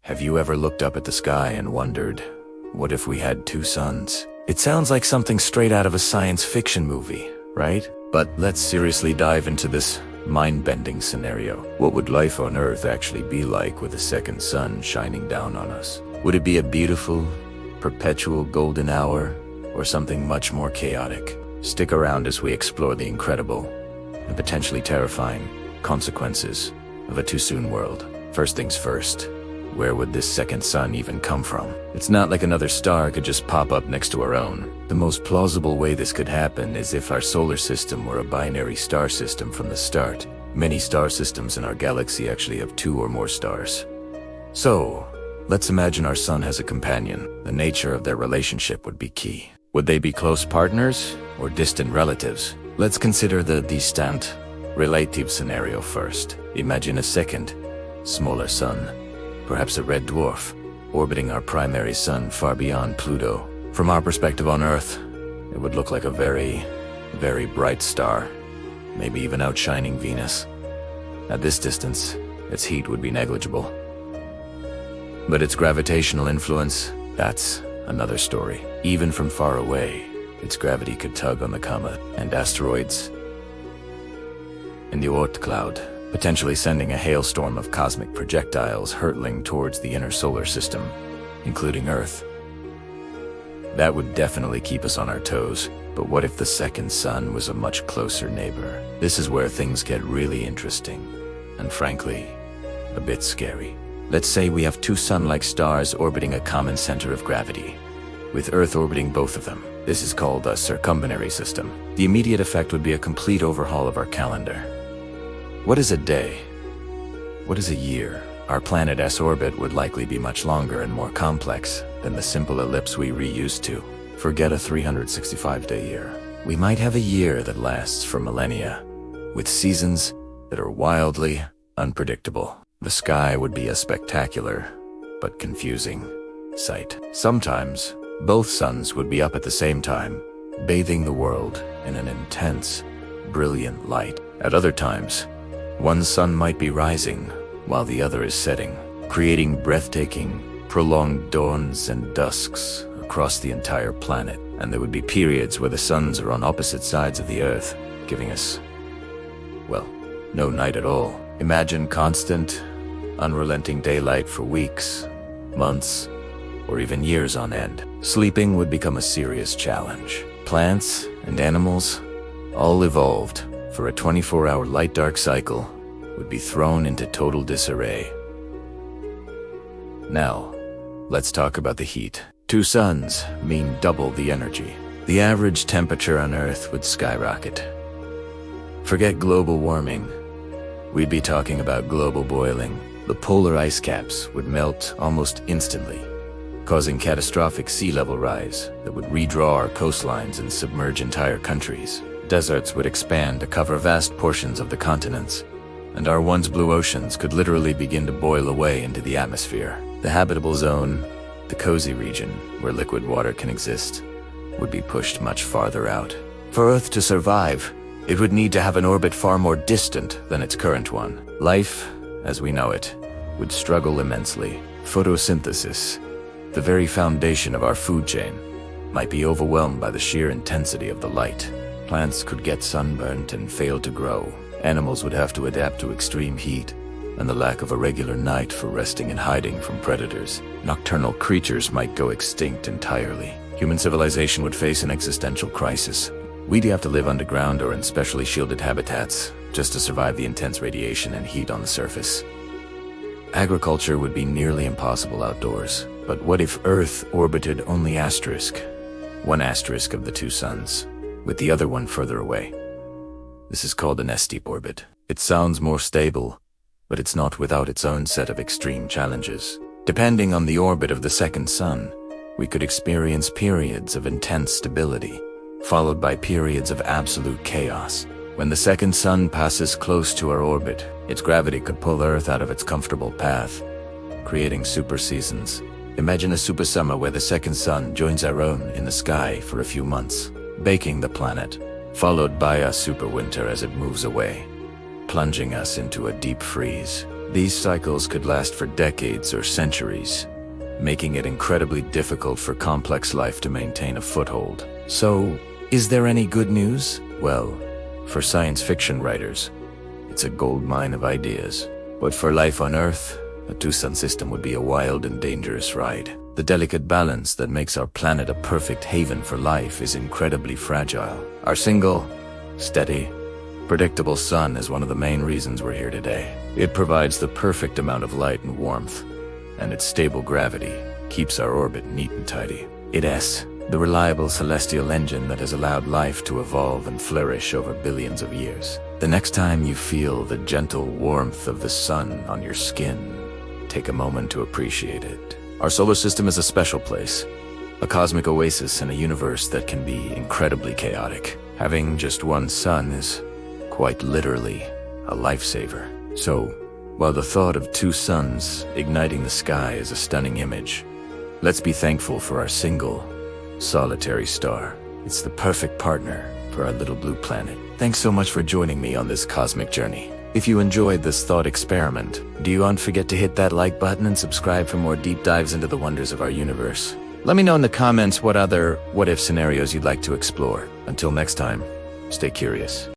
Have you ever looked up at the sky and wondered, what if we had two suns? It sounds like something straight out of a science fiction movie, right? But let's seriously dive into this mind-bending scenario. What would life on Earth actually be like with a second sun shining down on us? Would it be a beautiful, perpetual golden hour, or something much more chaotic? Stick around as we explore the incredible and potentially terrifying consequences of a too-soon world. First things first, where would this second sun even come from? It's not like another star could just pop up next to our own. The most plausible way this could happen is if our solar system were a binary star system from the start. Many star systems in our galaxy actually have two or more stars. So, let's imagine our sun has a companion. The nature of their relationship would be key. Would they be close partners or distant relatives? Let's consider the distant relative scenario first. Imagine a second, smaller sun, perhaps a red dwarf, orbiting our primary sun far beyond Pluto. From our perspective on Earth, it would look like a very, very bright star, maybe even outshining Venus. At this distance, its heat would be negligible. But its gravitational influence, that's another story. Even from far away, its gravity could tug on the comet and asteroids in the Oort cloud, potentially sending a hailstorm of cosmic projectiles hurtling towards the inner solar system, including Earth. That would definitely keep us on our toes, but what if the second sun was a much closer neighbor? This is where things get really interesting, and frankly, a bit scary. Let's say we have two sun-like stars orbiting a common center of gravity, with Earth orbiting both of them. This is called a circumbinary system. The immediate effect would be a complete overhaul of our calendar. What is a day? What is a year? Our planet's orbit would likely be much longer and more complex than the simple ellipse we reused to. Forget a 365-day year. We might have a year that lasts for millennia, with seasons that are wildly unpredictable. The sky would be a spectacular, but confusing sight. Sometimes, both suns would be up at the same time, bathing the world in an intense, brilliant light. At other times, one sun might be rising while the other is setting, creating breathtaking, prolonged dawns and dusks across the entire planet. And there would be periods where the suns are on opposite sides of the Earth, giving us, well, no night at all. Imagine constant, unrelenting daylight for weeks, months, or even years on end. Sleeping would become a serious challenge. Plants and animals, all evolved for a 24-hour light-dark cycle, would be thrown into total disarray. Now, let's talk about the heat. Two suns mean double the energy. The average temperature on Earth would skyrocket. Forget global warming. We'd be talking about global boiling. The polar ice caps would melt almost instantly, causing catastrophic sea level rise that would redraw our coastlines and submerge entire countries. Deserts would expand to cover vast portions of the continents, and our once blue oceans could literally begin to boil away into the atmosphere. The habitable zone, the cozy region where liquid water can exist, would be pushed much farther out. For Earth to survive, it would need to have an orbit far more distant than its current one. Life, as we know it, would struggle immensely. Photosynthesis, the very foundation of our food chain, might be overwhelmed by the sheer intensity of the light. Plants could get sunburnt and fail to grow. Animals would have to adapt to extreme heat and the lack of a regular night for resting and hiding from predators. Nocturnal creatures might go extinct entirely. Human civilization would face an existential crisis. We'd have to live underground or in specially shielded habitats just to survive the intense radiation and heat on the surface. Agriculture would be nearly impossible outdoors. But what if Earth orbited only one asterisk of the two suns, with the other one further away? This is called an S-steep orbit. It sounds more stable, but it's not without its own set of extreme challenges. Depending on the orbit of the second sun, we could experience periods of intense stability, followed by periods of absolute chaos. When the second sun passes close to our orbit, its gravity could pull Earth out of its comfortable path, creating super seasons. Imagine a super summer where the second sun joins our own in the sky for a few months, baking the planet, followed by a super winter as it moves away, plunging us into a deep freeze. These cycles could last for decades or centuries, making it incredibly difficult for complex life to maintain a foothold. So, is there any good news? Well, for science fiction writers, it's a goldmine of ideas. But for life on Earth, a two-sun system would be a wild and dangerous ride. The delicate balance that makes our planet a perfect haven for life is incredibly fragile. Our single, steady, predictable sun is one of the main reasons we're here today. It provides the perfect amount of light and warmth, and its stable gravity keeps our orbit neat and tidy. It is the reliable celestial engine that has allowed life to evolve and flourish over billions of years. The next time you feel the gentle warmth of the sun on your skin, take a moment to appreciate it. Our solar system is a special place, a cosmic oasis in a universe that can be incredibly chaotic. Having just one sun is quite literally a lifesaver. So, while the thought of two suns igniting the sky is a stunning image, let's be thankful for our single, solitary star. It's the perfect partner for our little blue planet. Thanks so much for joining me on this cosmic journey. If you enjoyed this thought experiment, do you not forget to hit that like button and subscribe for more deep dives into the wonders of our universe. Let me know in the comments what other what-if scenarios you'd like to explore. Until next time, stay curious.